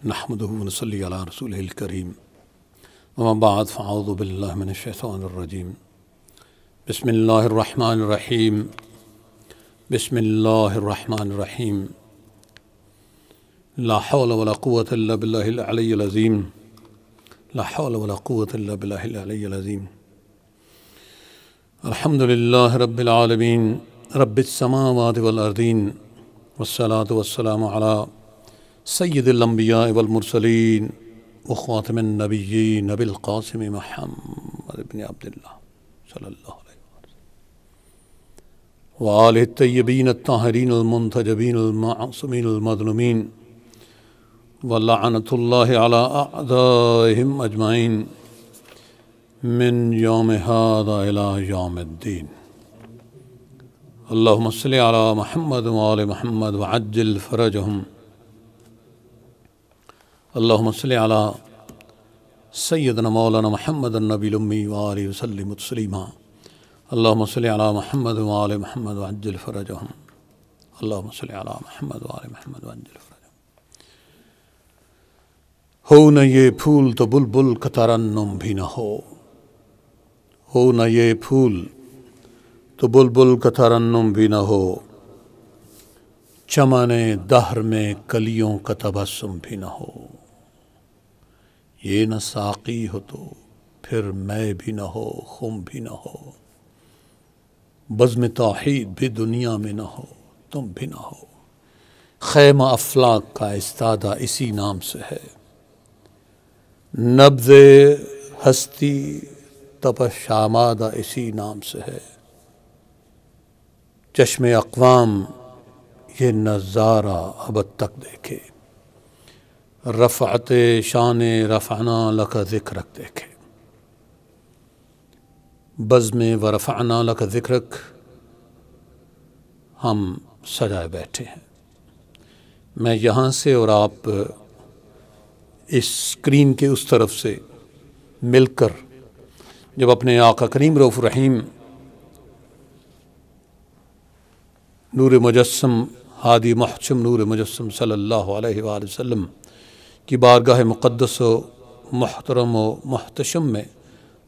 نحمده ونصلي على رسوله الكريم وما بعد فأعوذ بالله من الشيطان الرجيم بسم الله الرحمن الرحيم بسم الله الرحمن الرحيم لا حول ولا قوة إلا بالله العلي العظيم لا حول ولا قوة إلا بالله العلي العظيم الحمد لله رب العالمين رب السماوات والأرضين والصلاة والسلام على سید الانبیاء والمرسلین وخاتم النبیین نبی القاسم محمد بن عبداللہ صلی اللہ علیہ وسلم وآلہ الطیبین الطاہرین المنتجبین المعصومین المظلومین ولعنۃ اللہ علی اعدائہم اجمعین من یوم ھذا الی یوم الدین اللہم صلی علی محمد وآل محمد وعجل فرجہم اللہم صلی علی سیدنا مولانا محمد النبی الامی وآلہ وسلم تسلیما اللہم صلی علی محمد وآل محمد وعجل فرجہم اللہم صلی علی محمد وآل محمد وعجل فرجہم۔ ہو نہ یہ پھول تو بلبل کا ترنم بھی نہ ہو نہ یہ پھول تو بلبل کا ترنم بھی نہ ہو، چمن دہر میں کلیوں کا تبسم بھی نہ ہو، یہ نہ ساقی ہو تو پھر میں بھی نہ ہو، خم بھی نہ ہو، بزم توحید بھی دنیا میں نہ ہو، تم بھی نہ ہو، خیمہ افلاک کا استادہ اسی نام سے ہے، نبض ہستی تپش شامادہ اسی نام سے ہے، چشم اقوام یہ نظارہ ابد تک دیکھے، رفعت شان رفعنا لک ذکرک دیکھے، بزم و رفعنا لک ذکرک ہم سجائے بیٹھے ہیں۔ میں یہاں سے اور آپ اس اسکرین کے اس طرف سے مل کر جب اپنے آقا کریم رؤوف رحیم نور مجسم ہادی محتشم نور مجسم صلی اللہ علیہ وآلہ وسلم کی بارگاہ مقدس و محترم و محتشم میں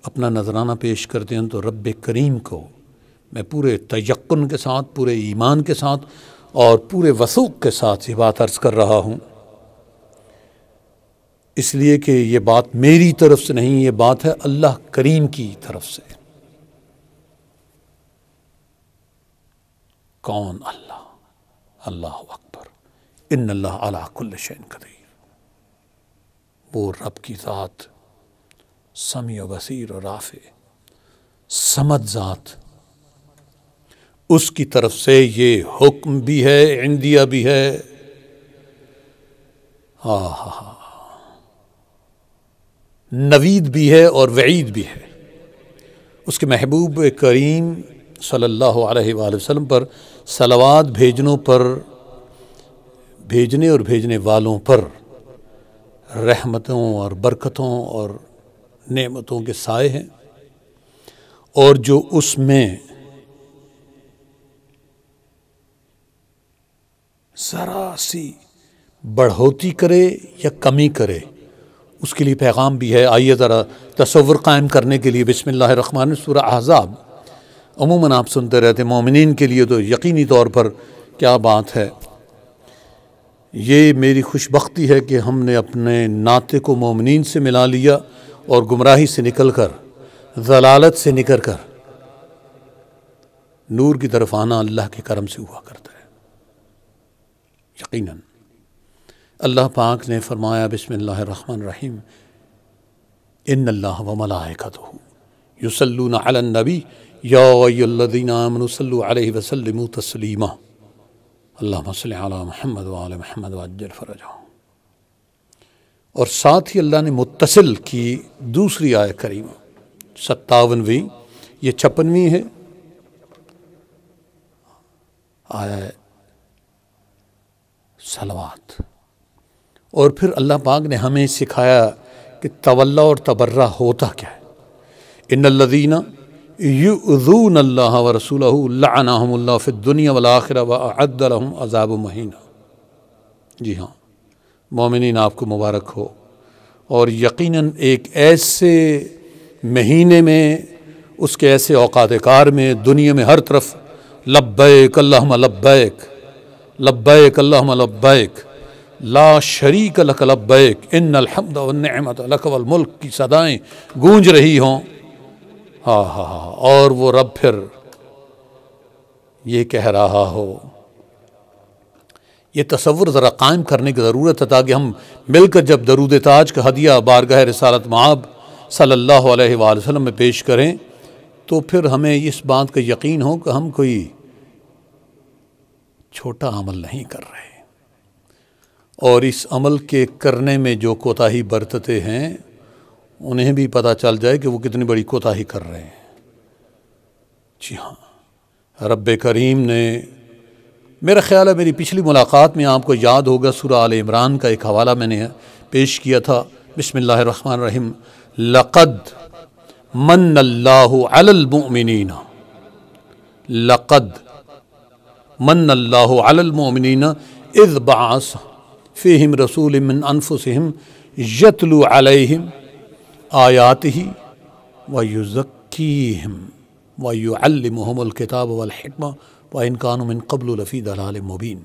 اپنا نذرانہ پیش کرتے ہیں تو رب کریم کو میں پورے تیقن کے ساتھ، پورے ایمان کے ساتھ اور پورے وثوق کے ساتھ یہ بات عرض کر رہا ہوں، اس لیے کہ یہ بات میری طرف سے نہیں، یہ بات ہے اللہ کریم کی طرف سے۔ کون اللہ؟ اللہ اکبر، ان اللہ علی کل شیء قدیر، وہ رب کی ذات سمیع و بصیر و رافع صمد ذات، اس کی طرف سے یہ حکم بھی ہے، عندیہ بھی ہے، نوید بھی ہے اور وعید بھی ہے۔ اس کے محبوب کریم صلی اللہ علیہ وآلہ وسلم پر صلوات بھیجنے اور بھیجنے والوں پر رحمتوں اور برکتوں اور نعمتوں کے سائے ہیں، اور جو اس میں ذرا سی بڑھوتی کرے یا کمی کرے اس کے لیے پیغام بھی ہے۔ آئیے ذرا تصور قائم کرنے کے لیے بسم اللہ الرحمن الرحیم، سورہ احزاب عموماً آپ سنتے رہتے، مومنین کے لیے تو یقینی طور پر کیا بات ہے۔ یہ میری خوش بختی ہے کہ ہم نے اپنے ناطے کو مومنین سے ملا لیا اور گمراہی سے نکل کر، ضلالت سے نکل کر نور کی طرف آنا اللہ کے کرم سے ہوا کرتا ہے۔ یقیناً اللہ پاک نے فرمایا بسم اللہ الرحمن الرحیم، ان اللہ و ملائکتہ یصلون علی النبی یا ایھا الذین آمنوا صلوا علیہ وسلموا تسلیما اللہم صلی علی محمد وآل محمد وعجل فرجہ۔ اور ساتھ ہی اللہ نے متصل کی دوسری آیت کریمہ 57ویں، یہ 56ویں ہے، آیت صلوات، اور پھر اللہ پاک نے ہمیں سکھایا کہ تولا اور تبرہ ہوتا کیا ہے۔ ان الذین یؤذون اللہ ورسولہ لعنہم اللہ فی الدنیا والآخرہ واعد لہم عذاب مہینہ۔ جی ہاں، مومنین آپ کو مبارک ہو، اور یقیناً ایک ایسے مہینے میں، اس کے ایسے اوقات کار میں، دنیا میں ہر طرف لبیک اللہم لبیک، لبیک اللہم لبیک، لا شریک لک لبیک، ان الحمد والنعمت لک والملک کی صدائیں گونج رہی ہوں، ہاں ہاں ہاں، اور وہ رب پھر یہ کہہ رہا ہو، یہ تصور ذرا قائم کرنے کی ضرورت ہے، تاکہ ہم مل کر جب درود تاج کا ہدیہ بارگاہ رسالت مآب صلی اللہ علیہ وآلہ وسلم میں پیش کریں تو پھر ہمیں اس بات کا یقین ہو کہ ہم کوئی چھوٹا عمل نہیں کر رہے، اور اس عمل کے کرنے میں جو کوتاہی برتتے ہیں انہیں بھی پتہ چل جائے کہ وہ کتنی بڑی کوتاہی کر رہے ہیں۔ جی ہاں، رب کریم نے، میرا خیال ہے میری پچھلی ملاقات میں آپ کو یاد ہوگا سورہ آل عمران کا ایک حوالہ میں نے پیش کیا تھا، بسم اللہ الرحمن الرحیم، لقد من اللہ علی المؤمنین، لقد من اللہ علی المؤمنین اذ بعث فیہم رسول من انفسہم یتلو علیہم آیاتہ ویزکیہم ویعلمہم الکتاب والحکمہ وَإِن كَانُوا مِن قَبْلُ لَفِي ضَلَالٍ مُبِينٍ۔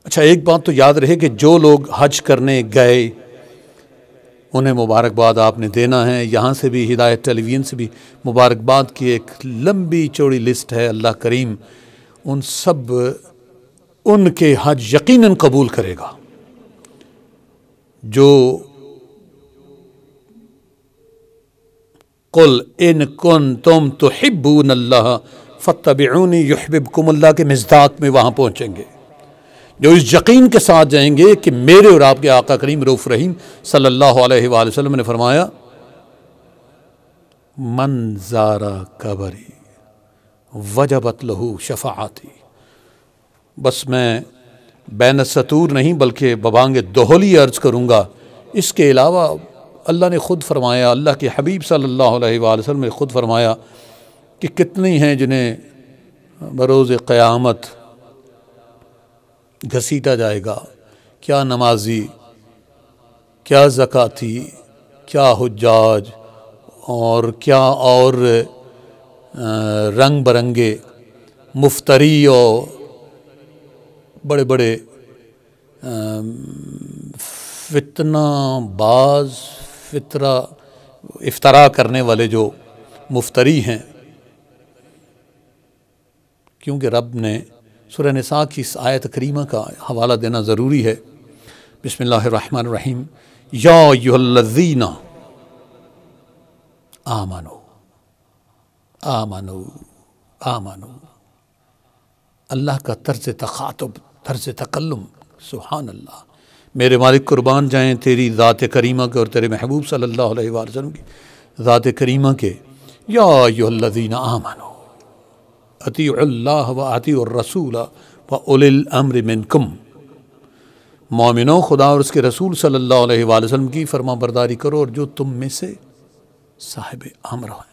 اچھا، ایک بات تو یاد رہے کہ جو لوگ حج کرنے گئے انہیں مبارکباد آپ نے دینا ہے، یہاں سے بھی ہدایت ٹیلی ویژن سے بھی مبارکباد کی ایک لمبی چوڑی لسٹ ہے، اللہ کریم ان کے حج یقیناً قبول کرے گا۔ جو قل ان کنتم تحبون اللہ فاتبعونی یحببکم اللہ کے مصداق میں وہاں پہنچیں گے، جو اس یقین کے ساتھ جائیں گے کہ میرے اور آپ کے آقا کریم رؤوف رحیم صلی اللہ علیہ وآلہ وسلم نے فرمایا، من زار قبری وجبت لہو شفاعتی۔ بس میں بین السطور نہیں بلکہ ببانگ دہلی عرض کروں گا، اس کے علاوہ اللہ نے خود فرمایا، اللہ کے حبیب صلی اللہ علیہ وآلہ وسلم نے خود فرمایا کہ کتنی ہیں جنہیں بروز قیامت گھسیٹا جائے گا، کیا نمازی، کیا زکاتی، کیا حجاج، اور کیا اور رنگ برنگے مفتری اور بڑے بڑے فتنہ باز، افطرا کرنے والے جو مفتری ہیں، کیونکہ رب نے سورہ نساء کی اس آیت کریمہ کا حوالہ دینا ضروری ہے۔ بسم اللہ الرحمن الرحیم، یا ایھا الذین آمنوا آمنوا آمنوا، اللہ کا طرز تخاطب، طرز تکلم، سبحان اللہ، میرے مالک قربان جائیں تیری ذات کریمہ کے اور تیرے محبوب صلی اللہ علیہ وآلہ وسلم کی ذات کریمہ کے، یا ایھا الذین آمنوا اطیعوا اللہ و اطیعوا الرسول و اولی الامر منکم، مومنوں خدا اور اس کے رسول صلی اللہ علیہ وآلہ وسلم کی فرما برداری کرو اور جو تم میں سے صاحب امر ہیں۔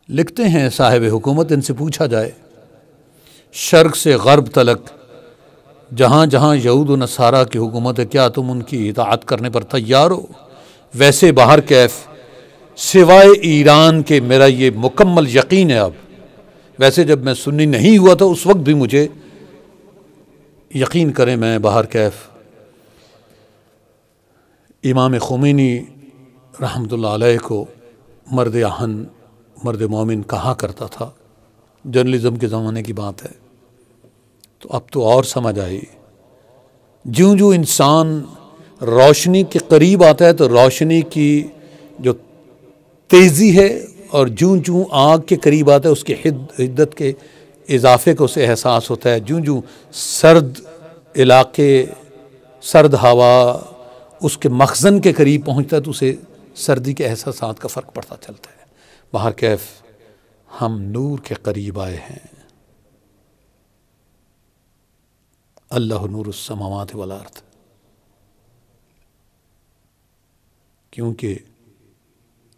لکھتے ہیں صاحب حکومت، ان سے پوچھا جائے شرق سے غرب تلک جہاں جہاں یہود و نصارہ کی حکومت ہے، کیا تم ان کی اطاعت کرنے پر تیار ہو؟ ویسے باہر کیف، سوائے ایران کے میرا یہ مکمل یقین ہے۔ اب ویسے جب میں سنی نہیں ہوا تھا اس وقت بھی مجھے یقین کریں، میں باہر کیف امام خمینی رحمۃ اللہ علیہ کو مرد آہن، مرد مومن کہا کرتا تھا، جرنلزم کے زمانے کی بات ہے، تو اب تو اور سمجھ آئی۔ جوں جوں انسان روشنی کے قریب آتا ہے تو روشنی کی جو تیزی ہے، اور جوں جوں آگ کے قریب آتا ہے اس کی حدت کے اضافے کو اسے احساس ہوتا ہے، جوں جوں سرد علاقے، سرد ہوا اس کے مخزن کے قریب پہنچتا ہے تو اسے سردی کے احساسات کا فرق پڑتا چلتا ہے۔ باہر کیف ہم نور کے قریب آئے ہیں، اللہ نور السماوات والارض، کیونکہ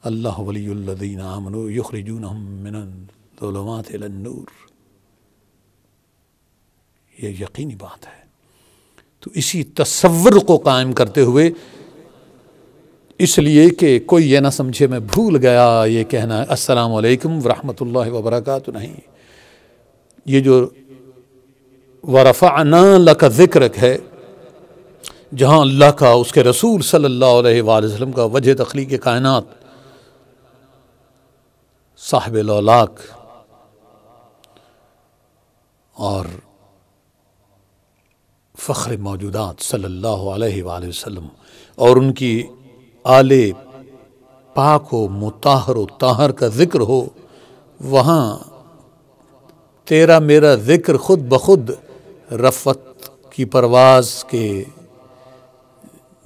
اللہ ولی الذین آمنوا یخرجونہم من الظلمات الی النور، یہ یقینی بات ہے۔ تو اسی تصور کو قائم کرتے ہوئے، اس لیے کہ کوئی یہ نہ سمجھے میں بھول گیا یہ کہنا السلام علیکم ورحمۃ اللہ وبرکاتہ، نہیں، یہ جو ورفعنا لک ذکرک ہے، جہاں اللہ کا، اس کے رسول صلی اللہ علیہ وآلہ وسلم کا، وجہ تخلیق کائنات، صاحب لولاک اور فخر موجودات صلی اللہ علیہ وآلہ وسلم اور ان کی آل پاک و مطہر و طاہر کا ذکر ہو، وہاں تیرا میرا ذکر خود بخود رفعت کی پرواز کے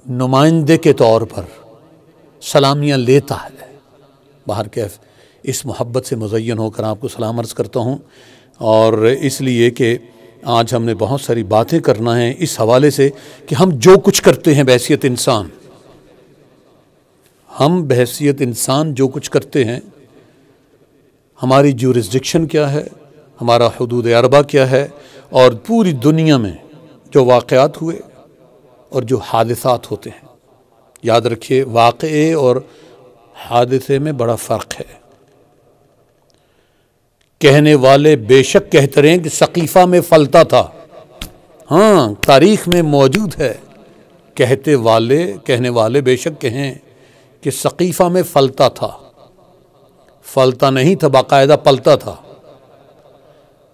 نمائندے کے طور پر سلامیاں لیتا ہے۔ باہر کیف اس محبت سے مزین ہو کر آپ کو سلام عرض کرتا ہوں، اور اس لیے کہ آج ہم نے بہت ساری باتیں کرنا ہیں اس حوالے سے کہ ہم جو کچھ کرتے ہیں بحیثیت انسان، ہم بحیثیت انسان جو کچھ کرتے ہیں، ہماری جورسڈکشن کیا ہے، ہمارا حدود اربع کیا ہے، اور پوری دنیا میں جو واقعات ہوئے اور جو حادثات ہوتے ہیں، یاد رکھیے واقعے اور حادثے میں بڑا فرق ہے۔ کہنے والے بے شک کہتے رہیں کہ ثقیفہ میں پھلتا تھا، ہاں تاریخ میں موجود ہے، کہنے والے بے شک کہیں کہ ثقیفہ میں پھلتا تھا، پھلتا نہیں تھا، باقاعدہ پلتا تھا۔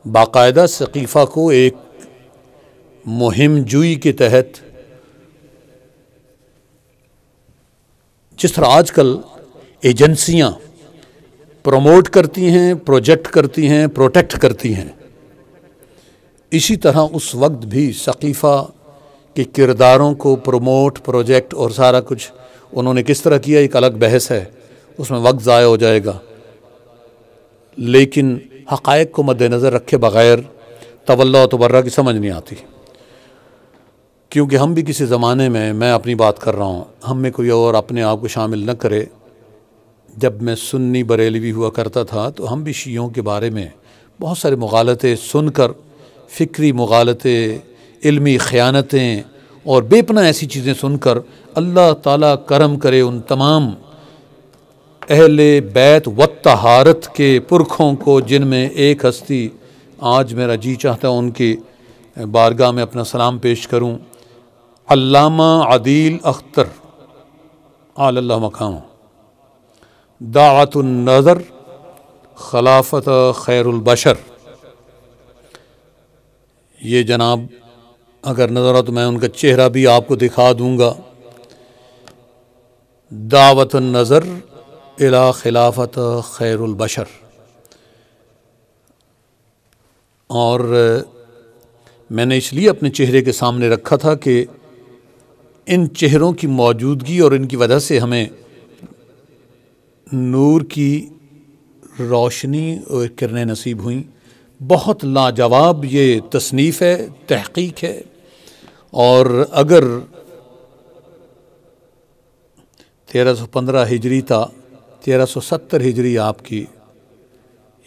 باقاعدہ ثقیفہ کو ایک مہم جوئی کے تحت، جس طرح آج کل ایجنسیاں پروموٹ کرتی ہیں، پروجیکٹ کرتی ہیں، پروٹیکٹ کرتی ہیں، اسی طرح اس وقت بھی ثقیفہ کے کرداروں کو پروموٹ، پروجیکٹ اور سارا کچھ انہوں نے کس طرح کیا، ایک الگ بحث ہے، اس میں وقت ضائع ہو جائے گا، لیکن حقائق کو مد نظر رکھے بغیر تولا و تبرہ کی سمجھ نہیں آتی، کیونکہ ہم بھی کسی زمانے میں اپنی بات کر رہا ہوں، ہم میں کوئی اور اپنے آپ کو شامل نہ کرے۔ جب میں سنی بریلوی ہوا کرتا تھا تو ہم بھی شیعوں کے بارے میں بہت سارے مغالطے سن کر، فکری مغالطے، علمی خیانتیں اور بے پناہ ایسی چیزیں سن کر، اللہ تعالیٰ کرم کرے ان تمام اہل بیت و طہارت کے پرکھوں کو، جن میں ایک ہستی آج میرا جی چاہتا ہوں ان کی بارگاہ میں اپنا سلام پیش کروں، علامہ عدیل اختر علی اللہ مقام، دعوت النظر، خلافت خیر البشر۔ یہ جناب اگر نظر آ تو میں ان کا چہرہ بھی آپ کو دکھا دوں گا، دعوت النظر الی خلافت خیر البشر۔ اور میں نے اس لیے اپنے چہرے کے سامنے رکھا تھا کہ ان چہروں کی موجودگی اور ان کی وجہ سے ہمیں نور کی روشنی اور کرنیں نصیب ہوئیں۔ بہت لاجواب یہ تصنیف ہے، تحقیق ہے، اور اگر 1315 ہجری تا 1370 ہجری آپ کی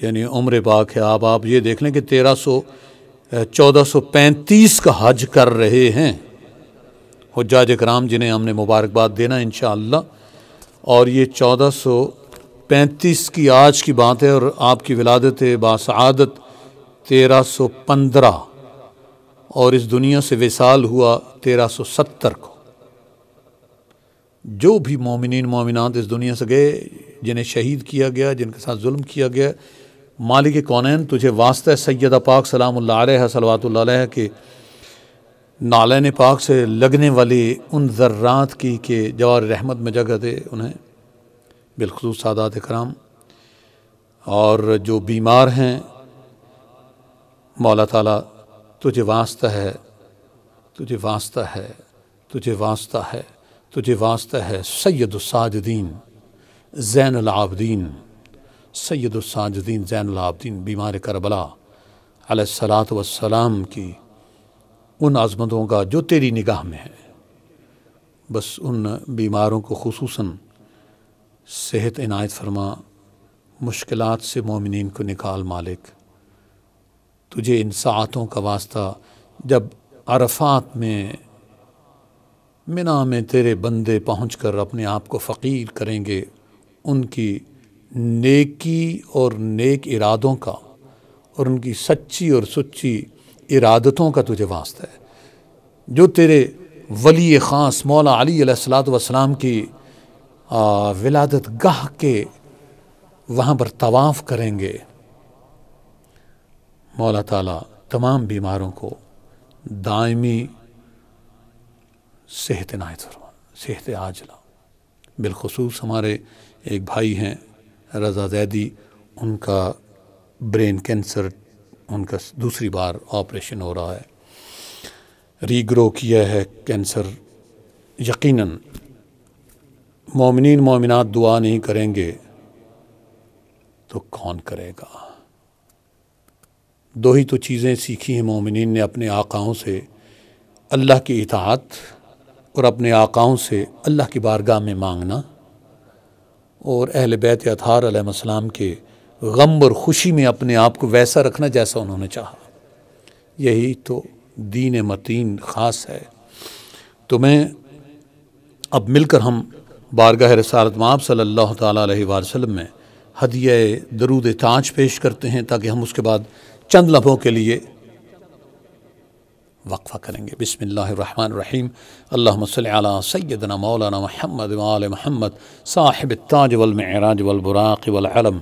یعنی عمر پاک ہے، آپ یہ دیکھ لیں کہ 1435 کا حج کر رہے ہیں حجاج اکرام، جنہیں ہم نے مبارکباد دینا انشاءاللہ، اور یہ 1435 کی آج کی بات ہے، اور آپ کی ولادت باسعادت 1315 اور اس دنیا سے وصال ہوا 1370 کو۔ جو بھی مومنین مومنات اس دنیا سے گئے، جنہیں شہید کیا گیا، جن کے ساتھ ظلم کیا گیا، مالک کونین تجھے واسطہ سیدہ پاک سلام اللہ علیہ صلوات اللہ علیہ کے نالین پاک سے لگنے والی ان ذرات کی کہ جوار رحمت میں جگہ دے انہیں، بالخصوص سادات اکرام، اور جو بیمار ہیں مولا تعالیٰ تجھے واسطہ ہے، تجھے واسطہ ہے، تجھے واسطہ ہے، تجھے واسطہ ہے سید الساجدین زین العابدین، سید الساجدین زین العابدین، بیمار کربلا علیہ الصلاۃ والسلام کی ان عظمتوں کا جو تیری نگاہ میں ہے، بس ان بیماروں کو خصوصاً صحت عنایت فرما، مشکلات سے مومنین کو نکال مالک، تجھے ان ساعتوں کا واسطہ جب عرفات میں منا میں تیرے بندے پہنچ کر اپنے آپ کو فقیر کریں گے، ان کی نیکی اور نیک ارادوں کا اور ان کی سچی اور سچی ارادتوں کا تجھے واسطہ ہے، جو تیرے ولی خاص مولا علی علیہ الصلوۃ والسلام کی ولادت گاہ کے وہاں پر طواف کریں گے۔ مولا تعالیٰ تمام بیماروں کو دائمی صحت عنایت فرما، صحت عاجلہ۔ بالخصوص ہمارے ایک بھائی ہیں رضا زیدی، ان کا برین کینسر، ان کا دوسری بار آپریشن ہو رہا ہے، ری گرو کیا ہے کینسر۔ یقیناً مومنین مومنات دعا نہیں کریں گے تو کون کرے گا؟ دو ہی تو چیزیں سیکھی ہیں مومنین نے اپنے آقاؤں سے، اللہ کی اطاعت اور اپنے آقاؤں سے اللہ کی بارگاہ میں مانگنا، اور اہل بیت اطہار علیہ السلام کے غم اور خوشی میں اپنے آپ کو ویسا رکھنا جیسا انہوں نے چاہا۔ یہی تو دین متین خاص ہے۔ تو میں اب مل کر ہم بارگاہ رسالت مآب صلی اللہ تعالیٰ علیہ وآلہ وسلم میں ہدیہ درود تاج پیش کرتے ہیں، تاکہ ہم اس کے بعد چند لمحوں کے لیے وقفہ کریں گے۔ بسم اللہ الرحمن الرحیم۔ اللہم صلی علی سیدنا مولانا محمد وآل محمد صاحب التاج والمعراج والبراق والعلم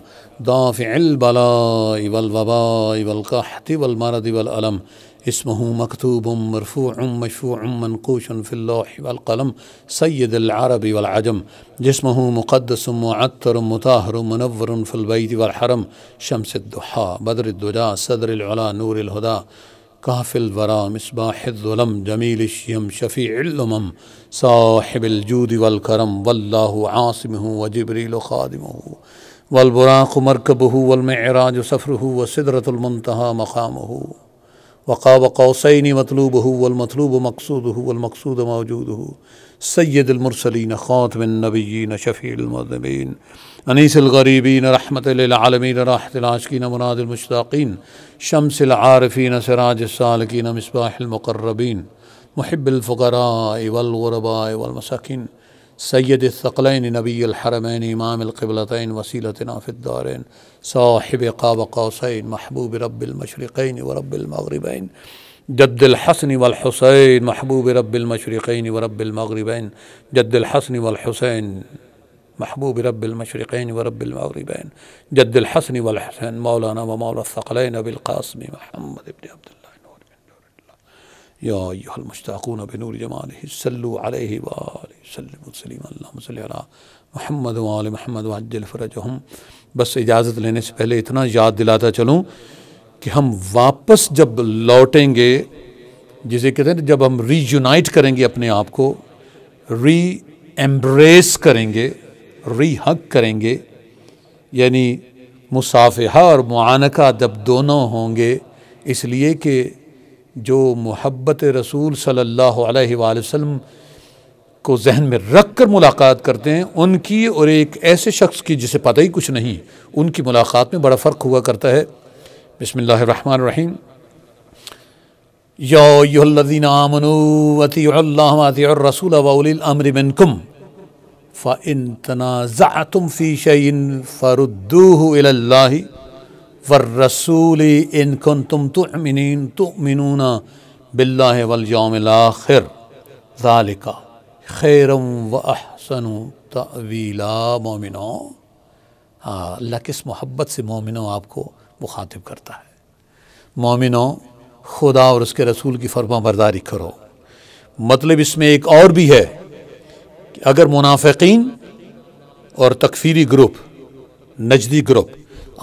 دافع البلاء والوباء والقحط والمرض والألم اسمہ مکتوب مرفوع مشفوع منقوش فی اللوح والقلم سید العرب والعجم جسمہ مقدس معطر مطہر منور فی البیت والحرم شمس الضحیٰ بدر الدجا صدر العلا نور الہدا کاف الورا مصباح الظلم جمیل الشیم شفیع الامم صاحب الجود والکرم واللہ عاصمہ وجبریل خادمہ والبراق مرکبہ والمعراج سفرہ وسدرۃ المنتہى مقامہ وقاب قوسین مطلوبہ والمطلوب مقصودہ والمقصود موجودہ سید المرسلین خاتم النبیین شفیع المذنبین انیس الغریبین رحمت للعالمین راحت العاشقین مناد المشتاقین شمس العارفین سراج السالکین مصباح المقربین محب الفقراء والغرباء والمساکین سید الثقلین نبی الحرمین امام القبلتین وسیلتنا فی الدارین صاحب قاب قوسین محبوب رب المشرقین ورب المغربین جد الحسن والحسین محبوب رب المشرقین ورب المغربین جد الحسن والحسین محبوب رب المشرقین ورب المغربین جد الحسن والحسین مولانا و مولا الثقلین ابی القاسم محمد بن عبداللہ یا ایہا المشتاقون بنور جمالہ صلوا علیہ وآلہ وسلم تسلیما اللہم صلی علی محمد وآل محمد وعجل فرجہم۔ بس اجازت لینے سے پہلے اتنا یاد دلاتا چلوں کہ ہم واپس جب لوٹیں گے، جسے کہتے ہیں جب ہم ری یونائٹ کریں گے، اپنے آپ کو ری ایمبریس کریں گے، ری ہگ کریں گے، یعنی مصافحہ اور معانقہ جب دونوں ہوں گے، اس لیے کہ جو محبت رسول صلی اللہ علیہ وآلہ وسلم کو ذہن میں رکھ کر ملاقات کرتے ہیں، ان کی اور ایک ایسے شخص کی جسے پتہ ہی کچھ نہیں، ان کی ملاقات میں بڑا فرق ہوا کرتا ہے۔ بسم اللہ الرحمن الرحیم۔ یا ایھا الذین آمنوا اطیعوا اللہ واطیعوا الرسول واولی الامر منکم فإن تنازعتم فی شیء فردوہ الی اللہ والرسول ان کنتم تؤمنون باللہ والیوم الآخر ذالک خیر و احسن تأویلا۔ مومنوں، اللہ کس محبت سے مومنوں آپ کو مخاطب کرتا ہے۔ مومنوں، خدا اور اس کے رسول کی فرما برداری کرو۔ مطلب اس میں ایک اور بھی ہے کہ اگر منافقین اور تکفیری گروپ، نجدی گروپ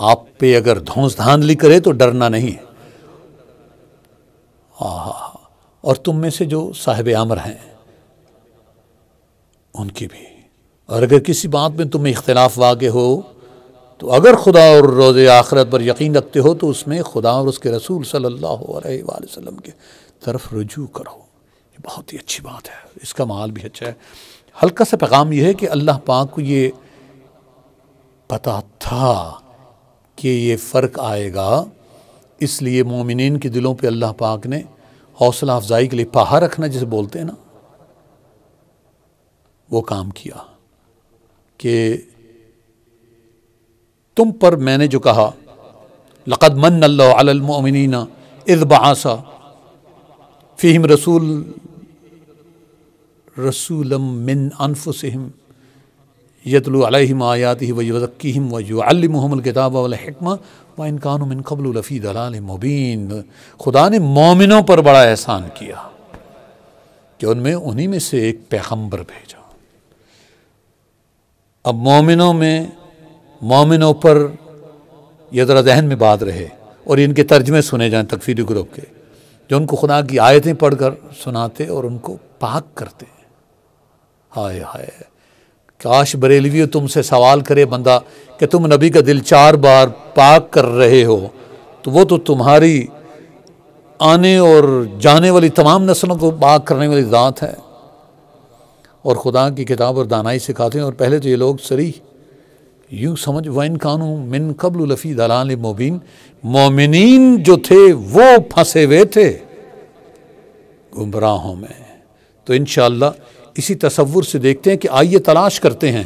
آپ پہ اگر دھونس دھاندلی کرے تو ڈرنا نہیں ہے، اور تم میں سے جو صاحب امر ہیں ان کی بھی، اور اگر کسی بات میں تمہیں اختلاف واقع ہو تو اگر خدا اور روز آخرت پر یقین رکھتے ہو تو اس میں خدا اور اس کے رسول صلی اللہ علیہ وآلہ وسلم کے طرف رجوع کرو۔ یہ بہت ہی اچھی بات ہے، اس کا مال بھی اچھا ہے۔ ہلکا سا پیغام یہ ہے کہ اللہ پاک کو یہ پتہ تھا کہ یہ فرق آئے گا، اس لیے مومنین کے دلوں پہ اللہ پاک نے حوصلہ افزائی کے لیے پہا رکھنا جسے بولتے ہیں نا، وہ کام کیا کہ تم پر میں نے جو کہا لقد من اللہ علی المؤمنین اذ بعث فیہم رسولا من انفسہم یتلو علیہم آیاتہ ویزکیہم ویعلمہم الکتاب والحکمہ وَإِن كَانُوا مِن قَبْلُ لَفِي ضَلَالٍ مُبِينٍ۔ خدا نے مومنوں پر بڑا احسان کیا کہ ان میں انہی میں سے ایک پیغمبر بھیجا۔ اب مومنوں پر یہ ذرا ذہن میں بات رہے اور ان کے ترجمے سنے جائیں تکفیری گروپ کے، جو ان کو خدا کی آیتیں پڑھ کر سناتے اور ان کو پاک کرتے۔ ہائے ہائے، کاش بریلوی تم سے سوال کرے بندہ کہ تم نبی کا دل 4 بار پاک کر رہے ہو، تو وہ تو تمہاری آنے اور جانے والی تمام نسلوں کو پاک کرنے والی ذات ہے، اور خدا کی کتاب اور دانائی سکھاتے ہیں۔ اور پہلے تو یہ لوگ صریح یوں سمجھ وَإِن كَانُوا مِن قَبْلُ لَفِي ضَلَالٍ مُبِينٍ، مومنین جو تھے وہ پھنسے ہوئے تھے گمراہوں میں۔ تو انشاءاللہ اسی تصور سے دیکھتے ہیں کہ آئیے تلاش کرتے ہیں۔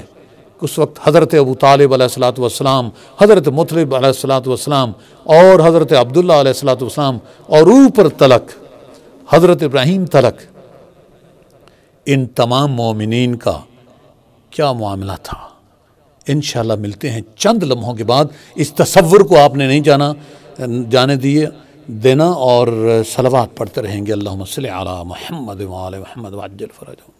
اس وقت حضرت ابو طالب علیہ الصلوۃ والسلام، حضرت مطلب علیہ الصلوۃ والسلام اور حضرت عبداللہ علیہ الصلوۃ والسلام اور اوپر تلک حضرت ابراہیم تلک، ان تمام مومنین کا کیا معاملہ تھا۔ انشاءاللہ ملتے ہیں چند لمحوں کے بعد۔ اس تصور کو آپ نے نہیں جانے دینا، اور صلوات پڑھتے رہیں گے۔ اللہم صلی علی محمد وآل محمد وعجل فرجهم۔